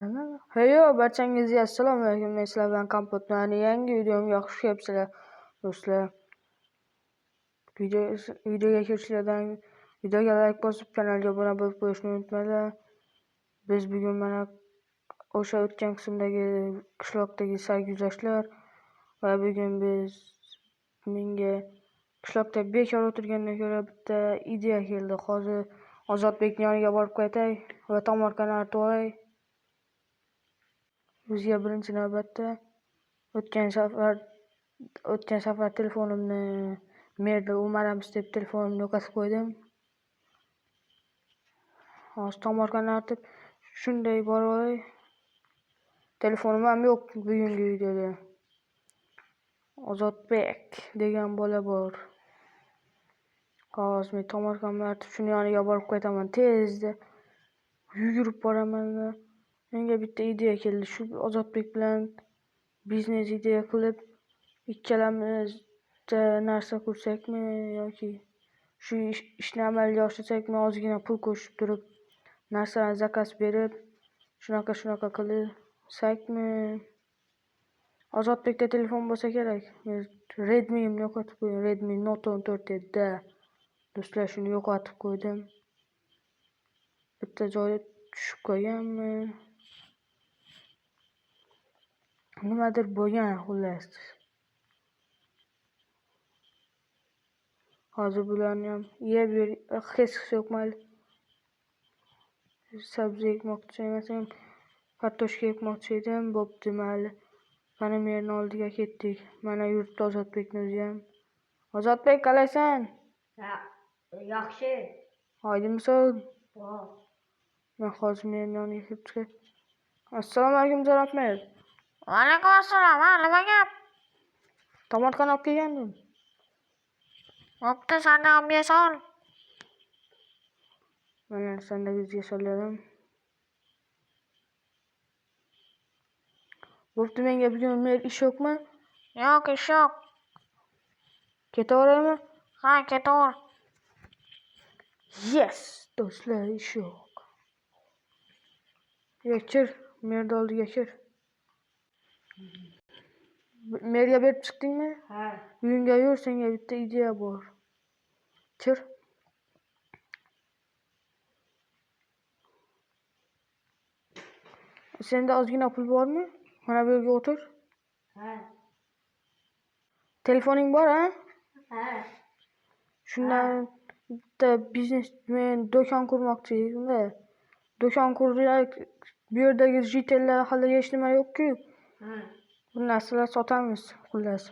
Heyo, barchangizga assalomu alaykum. Men sizlar bilan Kompotman. Yangi videomga xush kelibsizlar do'stlar. Videoga kirishlardan videoga like bosib, kanalga obuna bo'lib qo'yishni unutmanglar. Biz bugun mana o'sha o'tgan qismdagi qishloqdagi sarguzashtlar va bugun menga qishloqda bekor o'tirgandan ko'ra bitta ideya keldi. Hozir Ozodbekning yoniga borib qaytay va tomorqani artib olay. Bizga birinchi navbatda o'tgan safar telefonimni merda o'maramiz deb telefonimni yo'qotib qo'ydim. Hozir tomorqani artib shunday borib olay. Telefonim ham yo'q bugungi videoda. Ozodbek degan bola bor. Hozir men tomorqamni artib shuni yoniga borib qaytaman. Tezda yugurib boraman. Menga bitta ideya keldi. Shu Ozodbek bilan biznes ideya qilib ikkalamiz narsa qursakmi yoki shu ishni amalga oshirsak, ozgina pul qo'shib turib narsalarni zakaz berib shunaqa qilsakmi? Ozodbekda telefon bo'lsa kerak. Men Redmi'ni yo'qotib qo'ydim. Redmi Note 14 edi. Do'stlar, shuni yo'qotib qo'ydim. Bitta joyga tushib qolganmi? Nimadir bo'lgan xullas. Hozir bularni ham yeb hech yo'q mayli. Sabzi ekmoqchi emasam, kartoshka ekmoqchi edim. Bo'pti mayli. Mana men oldiga ketdik. Mana yuribdi Ozodbekning o'zi ham. Ozodbek, qalaysan? Yaxshi. Oydinmisan? Men hozir men yoniga kelib chiqay. Assalomu alaykum, janob mer. Va alaykum assalom. Nima gap? Tomorqani olib kelgandim. Bo'pti, sandig'imga sol. Mana sandig'ingizga soldim. Bo'pti, menga bugun mer ish yo'qmi? Yo'q, ish yo'q. Ketaveraymi? Ha, ketaver. Yes, do'stlar, ish yo'q. Kir, merni oldiga kir. Merga berib chiqdingmi? Ha. Uyingga yur, senga bitta ideya bor. Kir. Senda ozgina pul bormi? Mana bu yerga o'tir. Ha. Telefoning bor, ha? Ha. Shundan bitta biznes, men do'kon qurmoqchi edim-da. Do'kon qursak, bu yerdagi jitellar hali hech nima yo'q-ku. Ha. Bu narsalar sotamiz, xullas.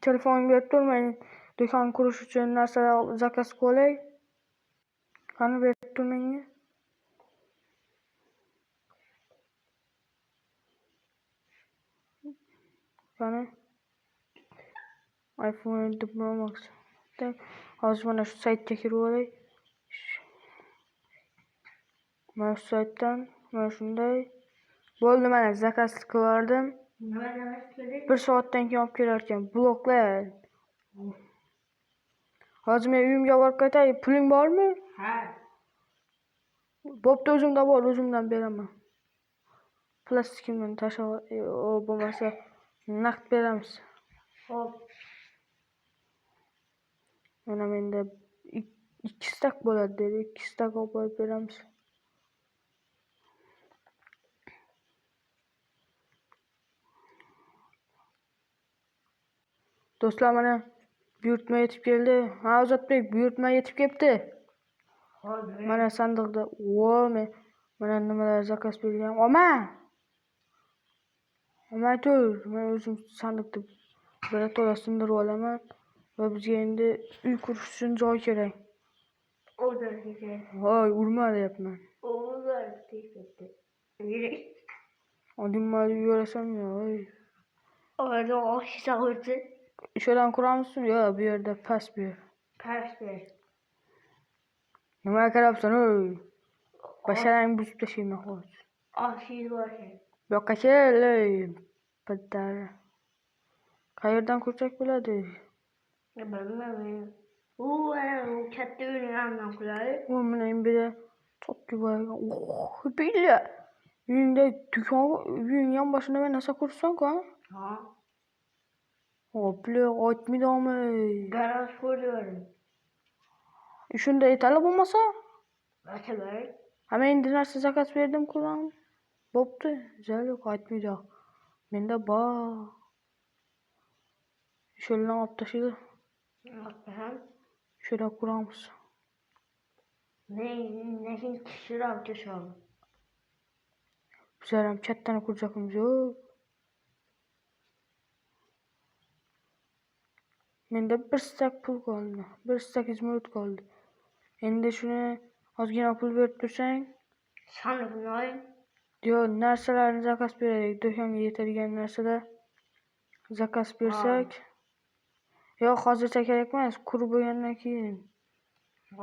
Telefoningni berib tur, men do'kon qurish uchun narsalar zakaz qilib olay. Qani berib tur menga. Qani iPhone Pro Max. Hozir mana shu saytga kirib olay. Mana shu saytdan mana shunday. Bo'ldi, mana zakaz qilib yubordim. Nima qilding? 1 soatdan keyin olib kelar ekan. Bloklar. Hozir men uyimga borib qaytay. Puling bormi? Ha. Bo'pti, o'zimda bor, o'zimdan beraman. Plastikimni tashlab, bo'lmasa naqd beramiz. Xo'p. Mana menda 2 stak bo'ladi dedi. 2 stak olib beramiz. Do'stlar, mana buyurtma yetib keldi. Ha, Ozodbek, buyurtma yetib kelibdi. Mana sandiqda. Men mana nimalar zakaz bergan. Olmay tur. Men o'zim sandiqni birato'la sindirib olaman va bizga endi uy qurish uchun joy kerak. Voy, urma deyapman. Odimma yurasan voy. O'shadan quramizmi? Yo'q, bu yerda past bu yer. Nimaga qarabsan, oy? Basharangni buzib tashlayman hozir. Bu yoqqa kel, ey, paddar. Qayerdan kursak bo'ladi? Bilmadim. U katta uyning yonidan quladi. U mana biri Çok güzel. Oh, bile. Uyingda uying yonboshida men narsa ko'rsanku, ha? Ha. Bile aytmaydimi? Garaj ko'rdim. Shunda aytali bo'lmasa? Atabar. Ha, men endi narsa zakaz berdim-ku. Bo'pti, zal yo'q, aytmaydi. Menda bor. Sho'ldan olib tashlaydi. Atabar. Sho'lda ko'ramiz. Lekin kishilar tushadi. Bizlar ham chatdan ko'rjakmiz yo'q. Menda bir stak pul qoldi. Bir stak izmurod qoldi. Endi shuni ozgina pul berib tursang, Sandiqni oling. yo'q, narsalarni zakaz beraylik. Do'konga yetadigan narsalar zakaz bersak. Yo'q, hozircha kerak emas. Qurib bo'lgandan keyin.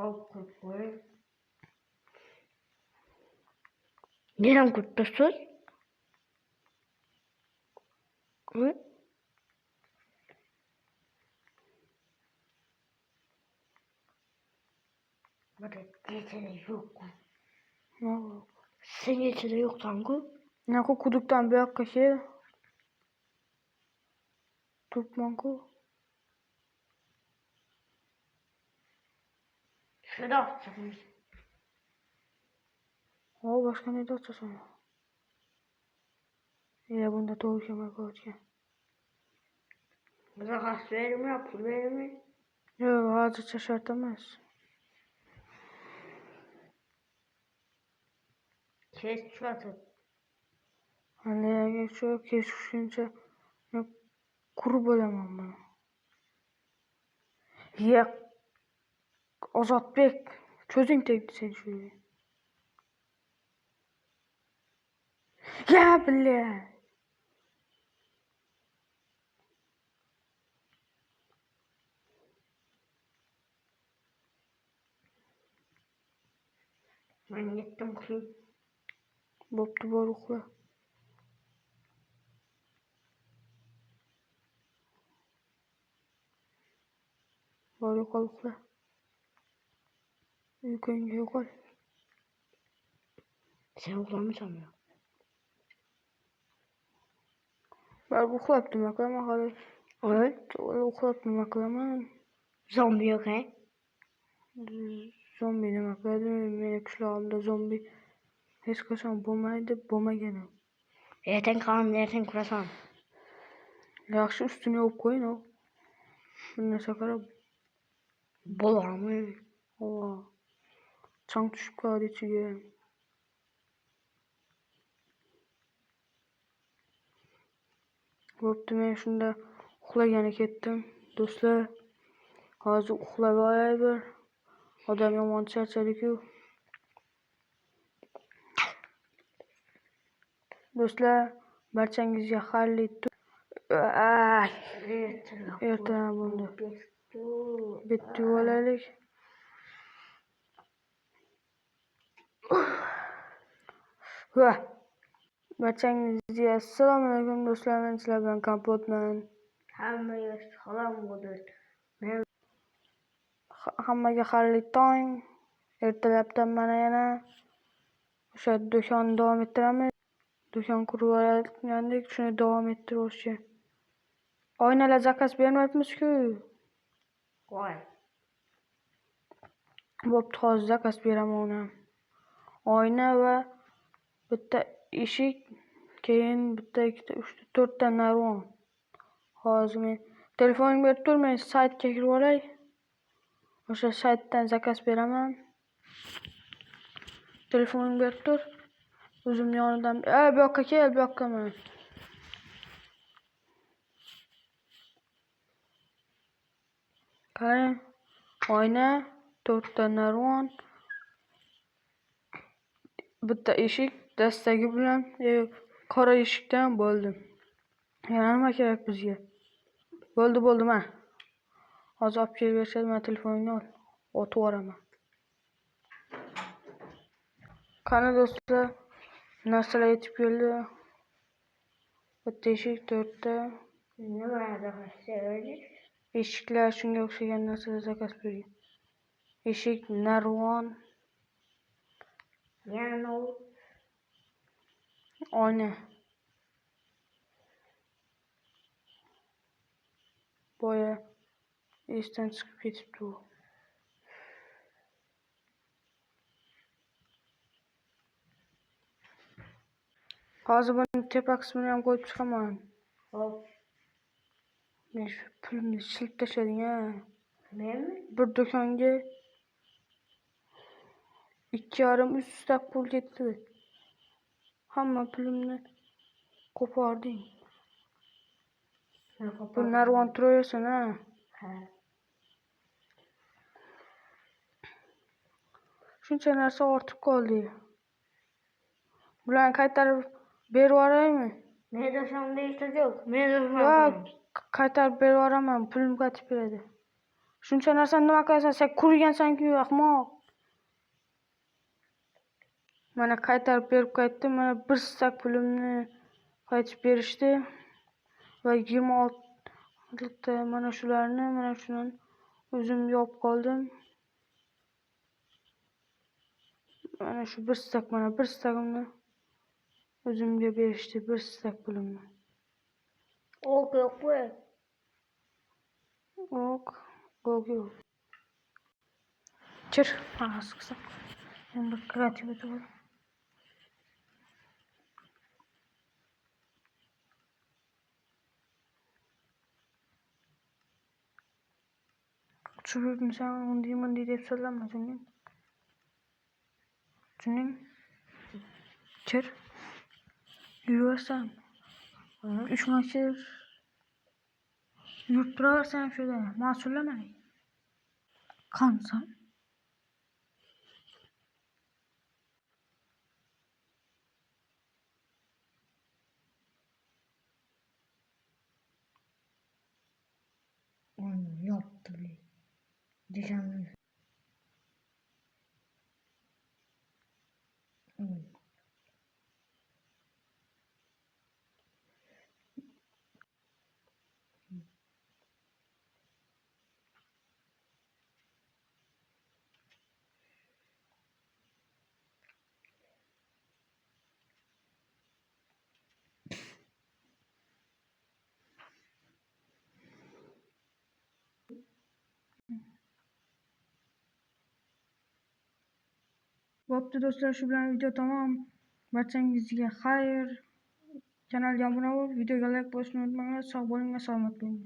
Olib qo'yib qo'ying. Neram kurtasiz? Bada yechida yo'q. Yo'q. Sen yechida yo'qsan-ku? Naku quduqdan bu yoqqa kel. Turibman-ku. Shunda ochamiz. Boshqa neyda ochasan? Bunda to'g'ri kelmay qolgan. Zakaz bermi, pul bermi? Yo'q, hozircha shart emas. Kech tushadi. Agar shu kech tushguncha men qurib bo'laman buni. Yo'q. Ozodbek, ko'zing tegdi sen shu. Ya billa. Men yetdim uxlayman. Bo'pti, bor uxla. Bor yo'qol uxla. Uyqungga yo'qol. Sen uxlamaysanmi? Bor uxlab nima qilaman hali? Oy, Uxlab nima qilaman? zombi yo'q, ha? Zombi nima qiladi? Meni qishlog'imda zombi hech qachon bo'lmaydi, bo'lmagan ham. Ertaga kurasan. Yaxshi ustini yopib qo'ying. Bir narsa qarab. Bo'ladimi? Chang tushib qoldi ichiga. Bo'pti, men shunda uxlagani ketdim. Do'stlar, hozir uxlab olay bir. Odam yomon charchadi-ku. Do'stlar, barchangizga xayrli tun. Erta bo'ldi. Bitta olaylik. Barchangizga assalomu alaykum do'stlar, men sizlar bilan Kompotman. Hammaga salom bo'ldi. Hammaga xayrli tong. Ertalabdan mana yana o'sha do'konni davom ettiramiz. Do'kon qurib olayotgandik, shuni davom ettirishga. Oynalar zakaz bermayapmiz-ku. Voy. Bo'pti, hozir zakaz beraman uni. Oyna va bitta eshik, keyin bitta, ikkita, uchta, to'rtta narvon. Hozir men telefonimni berib tur, men saytga kirib olay. O'sha saytdan zakaz beraman. Telefonimni berib tur. O'zim yonidan, bu yoqqa kel, bu yoqqaman. Qarang, oyna, to'rtta narvon, bitta eshik, dastagi bilan, qora eshikdan bo'ldi. Yana nima kerak bizga? Bo'ldi, men. Hozir olib kelib berishadi, men telefoningni ol. Otib yuboraman. Qani do'stlar, narsalar yetib keldi. Bitta eshik, to'rtta. Nima zakaz berdik? Eshiklar, shunga o'xshagan narsalar zakaz bergan. Eshik, narvon, Yana ne oldu? Oyna. Boya esdan chiqib ketibdi u. Hozir buni tepa qismini ham qo'yib chiqaman. Hop. Men shu pulimni shilib tashlading-a. Menmi? Bir do'konga 2,5-3 stak pul ketdi. Hamma pulimni qo'pording. Bu narvon troyasan-a? Ha. Shuncha narsa ortib qoldi. Bularni qaytarib berib yuboraymi? Menda shunday ishlar yo'q. Menda Yo'q, qaytarib berib yuboraman, pulim qaytib keladi. Shuncha narsani nima qilasan? Sen ko'rgansan-ku, ahmoq. Mana qaytarib berib qaytdim. Mana 1 stak pulimni qaytib berishdi va 26 ta mana shularni, mana shuni o'zim yopib qoldim. Mana shu 1 stak, mana 1 stagimni o'zimga berishdi, 1 stak pulimni. O'q yo'qmi? O'q yo'q. Chir, qanaqasi qilsam. Men bir kreativita bor. Tushunsan, unday deb so'zlama, tushunding? Chir. Yuraversan. Ishonchir. Yurib turaversan shuda. Mas'ullamay. Qansan? Onu yaptı bile. Dışarı. Bo'pti do'stlar, shu bilan video tamom. Barchangizga xayr. Kanalga obuna bo'lib, videoga like bosishni unutmanglar. Sog' bo'ling va salomat bo'ling.